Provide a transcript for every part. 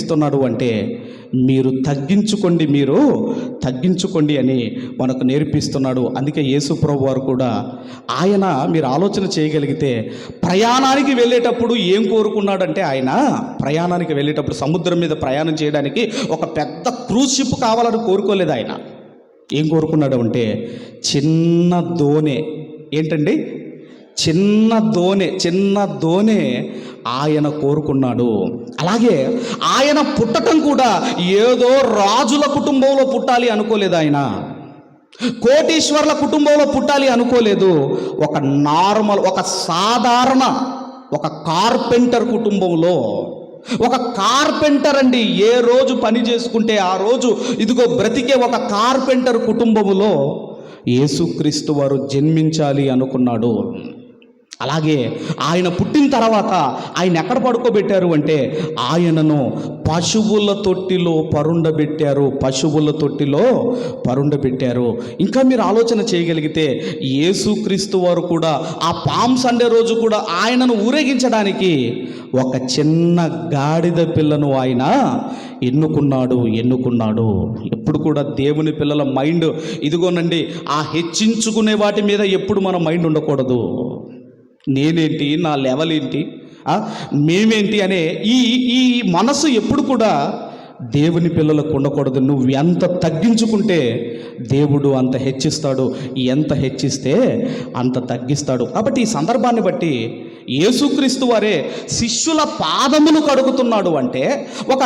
నేర్పిస్తున్నాడు అంటే మీరు తగ్గించుకోండి అని మనకు నేర్పిస్తున్నాడు. అందుకే యేసు ప్రభు వారు కూడా ఆయన మీరు ఆలోచన చేయగలిగితే ప్రయాణానికి వెళ్ళేటప్పుడు ఏం కోరుకున్నాడంటే, ఆయన ప్రయాణానికి వెళ్ళేటప్పుడు సముద్రం మీద ప్రయాణం చేయడానికి ఒక పెద్ద క్రూజ్ షిప్ కావాలని కోరుకోలేదు. ఆయన ఏం కోరుకున్నాడు అంటే చిన్న దోణి. ఏంటండి? చిన్న దోణి ఆయన కోరుకున్నాడు. అలాగే ఆయన పుట్టటం కూడా ఏదో రాజుల కుటుంబంలో పుట్టాలి అనుకోలేదు. ఆయన కోటీశ్వర్ల కుటుంబంలో పుట్టాలి అనుకోలేదు. ఒక సాధారణ కార్పెంటర్ కుటుంబంలో, ఒక కార్పెంటర్ అండి, ఏ రోజు పని చేసుకుంటే ఆ రోజు ఇదిగో బ్రతికే ఒక కార్పెంటర్ కుటుంబములో యేసుక్రీస్తు వారు జన్మించాలి అనుకున్నాడు. అలాగే ఆయన పుట్టిన తర్వాత ఆయన ఎక్కడ పడుకోబెట్టారు అంటే ఆయనను పశువుల తొట్టిలో పరుండబెట్టారు. ఇంకా మీరు ఆలోచన చేయగలిగితే యేసుక్రీస్తు వారు కూడా ఆ పామ్ సండే రోజు కూడా ఆయనను ఊరేగించడానికి ఒక చిన్న గాడిద పిల్లను ఆయన ఎన్నుకున్నాడు. ఎప్పుడు కూడా దేవుని పిల్లల మైండ్ ఇదిగోనండి, ఆ హెచ్చించుకునే వాటి మీద ఎప్పుడు మన మైండ్ ఉండకూడదు. నేనేంటి, నా లెవెల్ ఏంటి, మేమేంటి అనే ఈ మనసు ఎప్పుడు కూడా దేవుని పిల్లలకు ఉండకూడదు. నువ్వు ఎంత తగ్గించుకుంటే దేవుడు అంత హెచ్చిస్తాడు, ఎంత హెచ్చిస్తే అంత తగ్గిస్తాడు. కాబట్టి ఈ సందర్భాన్ని బట్టి యేసుక్రీస్తు వారే శిష్యుల పాదములు కడుగుతున్నాడు అంటే ఒక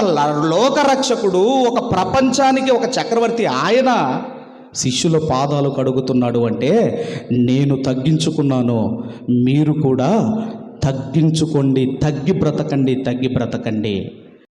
లోకరక్షకుడు, ఒక ప్రపంచానికి ఒక చక్రవర్తి ఆయన శిష్యుల పాదాలు కడుగుతున్నాడు అంటే నేను తగ్గించుకున్నాను, మీరు కూడా తగ్గించుకోండి, తగ్గి బ్రతకండి.